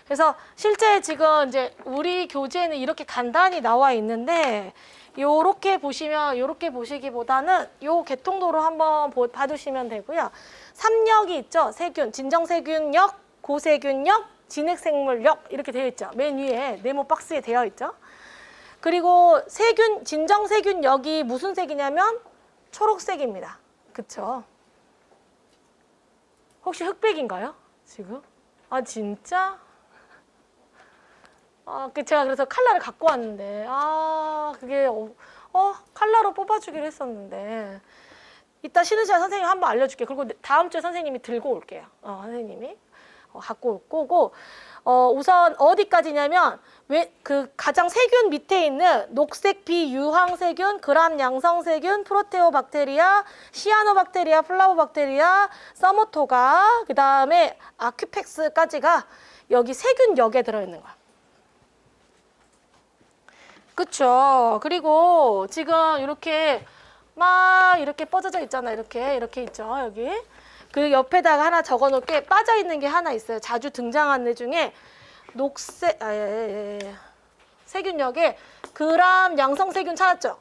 그래서 실제 지금 이제 우리 교재에는 이렇게 간단히 나와 있는데, 요렇게 보시면, 요렇게 보시기보다는 요 개통도로 한번 봐주시면 되고요. 3역이 있죠? 세균, 진정세균역, 고세균역, 진핵생물역 이렇게 되어 있죠. 맨 위에 네모 박스에 되어 있죠. 그리고 세균, 진정세균역이 무슨 색이냐면 초록색입니다. 그쵸? 혹시 흑백인가요? 지금? 아, 진짜? 제가 그래서 칼라를 갖고 왔는데, 그게, 칼라로 뽑아주기로 했었는데, 이따 쉬는 시간 선생님 한번 알려줄게. 그리고 다음 주에 선생님이 들고 올게요. 선생님이. 갖고 올 거고, 우선 어디까지냐면, 가장 세균 밑에 있는 녹색 비유황세균, 그람 양성세균, 프로테오박테리아, 시아노박테리아, 플라보박테리아, 서모토가, 그 다음에 아큐펙스까지가 여기 세균역에 들어있는 거야. 그쵸. 그리고 지금 이렇게 막 이렇게 뻗어져 있잖아. 이렇게 있죠. 여기. 그 옆에다가 하나 적어 놓을게. 빠져 있는 게 하나 있어요. 자주 등장하는 애 중에 녹색, 세균역에 그람 양성세균 찾았죠?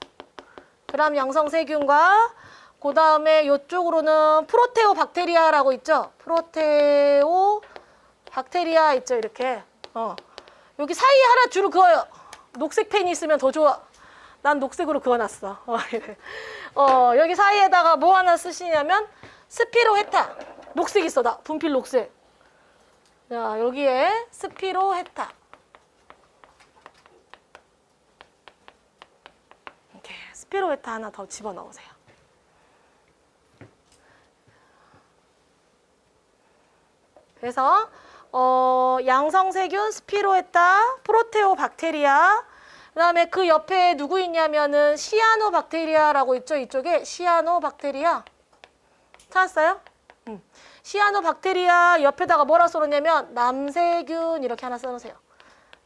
그람 양성세균과 그 다음에 이쪽으로는 프로테오박테리아라고 있죠? 프로테오박테리아 있죠? 이렇게. 여기 사이에 하나 줄을 그어요. 녹색 펜이 있으면 더 좋아. 난 녹색으로 그어놨어. 여기 사이에다가 뭐 하나 쓰시냐면 스피로헤타. 녹색 있어. 나 분필 녹색. 자, 여기에 스피로헤타. 이렇게 스피로헤타 하나 더 집어넣으세요. 그래서 양성세균, 스피로헤타, 프로테오박테리아, 그 다음에 그 옆에 누구 있냐면은 시아노박테리아라고 있죠. 이쪽에 시아노박테리아 찾았어요? 시아노박테리아 옆에다가 뭐라 써놓냐면 남세균 이렇게 하나 써놓으세요.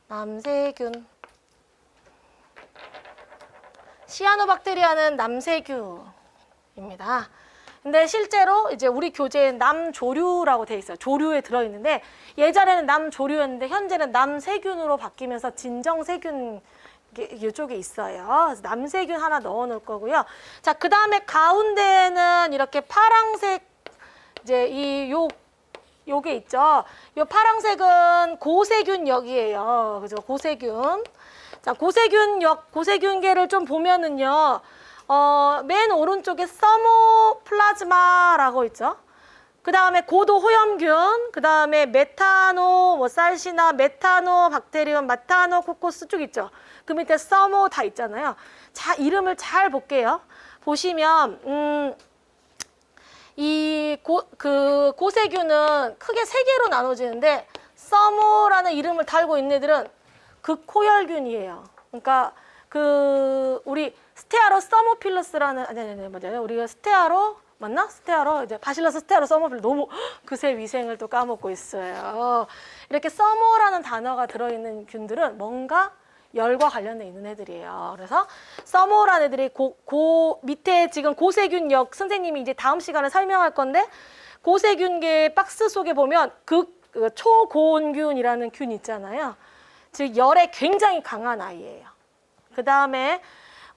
남세균. 시아노박테리아는 남세균입니다. 근데 실제로 이제 우리 교재에 남조류라고 돼 있어요. 조류에 들어있는데 예전에는 남조류였는데 현재는 남세균으로 바뀌면서 진정세균 이쪽에 있어요. 그래서 남세균 하나 넣어 놓을 거고요. 자, 그 다음에 가운데는 이렇게 파랑색 이제 요게 있죠. 요 파랑색은 고세균역이에요. 그죠? 고세균. 자, 고세균계를 좀 보면은요. 맨 오른쪽에 서모플라즈마라고 있죠. 그 다음에 고도호염균, 그 다음에 살시나, 메타노박테리움, 마타노코코스 쭉 있죠. 그 밑에 서모 다 있잖아요. 자, 이름을 잘 볼게요. 보시면, 고세균은 크게 세 개로 나눠지는데, 서모라는 이름을 달고 있는 애들은 극호열균이에요. 그러니까, 우리 스테아로 서모필러스라는, 맞아요. 우리가 스테아로, 맞나? 스테아로, 이제 바실러스 스테아로 서모필 너무 그새 위생을 또 까먹고 있어요. 이렇게 서모라는 단어가 들어있는 균들은 뭔가 열과 관련돼 있는 애들이에요. 그래서 서모라는 애들이 밑에 지금 고세균역 선생님이 이제 다음 시간에 설명할 건데 고세균계 박스 속에 보면 초고온균이라는 균 있잖아요. 즉 열에 굉장히 강한 아이예요. 그 다음에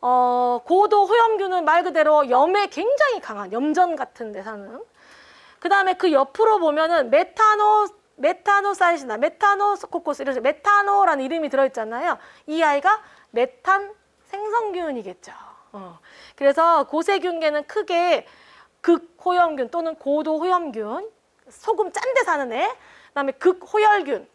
고도 호염균은 말 그대로 염에 굉장히 강한 염전 같은 데 사는. 그 다음에 그 옆으로 보면은 메타노사이시나, 메타노코코스 이런 메타노라는 이름이 들어있잖아요. 이 아이가 메탄 생성균이겠죠. 그래서 고세균계는 크게 극호염균 또는 고도호염균, 소금 짠 데 사는 애, 그다음에 극호열균,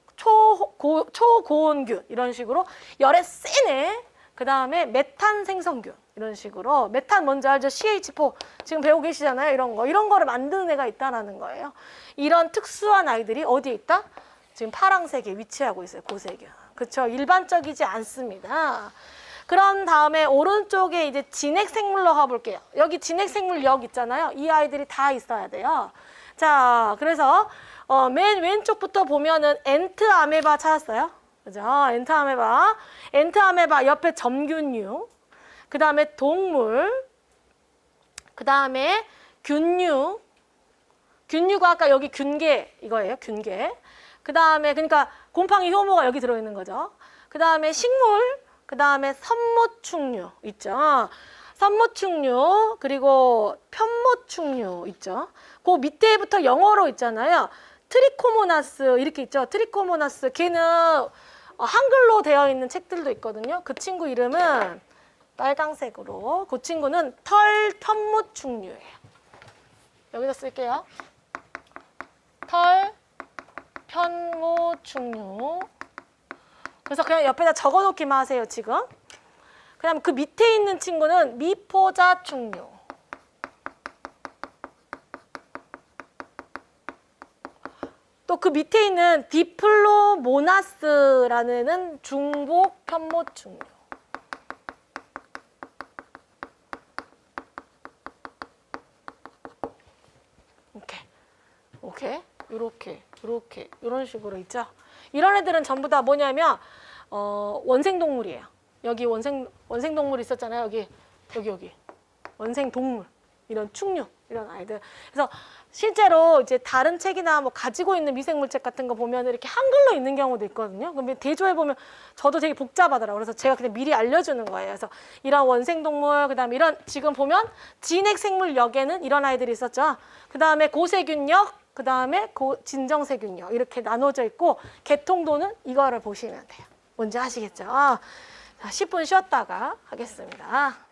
초고온균 이런 식으로 열에 센 애. 그 다음에 메탄 생성균 이런 식으로 메탄 뭔지 알죠? CH4 지금 배우고 계시잖아요. 이런 거를 만드는 애가 있다라는 거예요. 이런 특수한 아이들이 어디에 있다? 지금 파랑색에 위치하고 있어요. 고세균. 그렇죠? 일반적이지 않습니다. 그런 다음에 오른쪽에 이제 진핵생물로 가볼게요. 여기 진핵생물역 있잖아요. 이 아이들이 다 있어야 돼요. 자, 그래서 맨 왼쪽부터 보면은 엔트 아메바 찾았어요. 그죠? 엔트 아메바. 엔트 아메바 옆에 점균류. 그 다음에 동물. 그 다음에 균류. 균류가 아까 여기 균계 이거예요. 균계. 그 다음에 그러니까 곰팡이 효모가 여기 들어있는 거죠. 그 다음에 식물. 그 다음에 선모충류 있죠. 선모충류 그리고 편모충류 있죠. 그 밑에부터 영어로 있잖아요. 트리코모나스 이렇게 있죠. 트리코모나스 걔는 한글로 되어 있는 책들도 있거든요. 그 친구 이름은 빨강색으로. 그 친구는 털 편모충류예요. 여기다 쓸게요. 털 편모충류. 그래서 그냥 옆에다 적어놓기만 하세요, 지금. 그다음 그 밑에 있는 친구는 미포자충류. 또 그 밑에 있는 디플로모나스라는 중복 편모충류. 오케이. 요렇게 이런 식으로 있죠. 이런 애들은 전부 다 뭐냐면 원생동물이에요. 여기 원생동물 있었잖아요. 여기 원생동물 이런 충류 이런 아이들. 그래서 실제로 이제 다른 책이나 뭐 가지고 있는 미생물책 같은 거 보면 이렇게 한글로 있는 경우도 있거든요. 그럼 대조해 보면 저도 되게 복잡하더라고요. 그래서 제가 그냥 미리 알려주는 거예요. 그래서 이런 원생동물, 그다음에 이런 지금 보면 진핵생물역에는 이런 아이들이 있었죠. 그다음에 고세균역, 그다음에 진정세균역 이렇게 나눠져 있고 개통도는 이거를 보시면 돼요. 뭔지 아시겠죠? 자, 10분 쉬었다가 하겠습니다.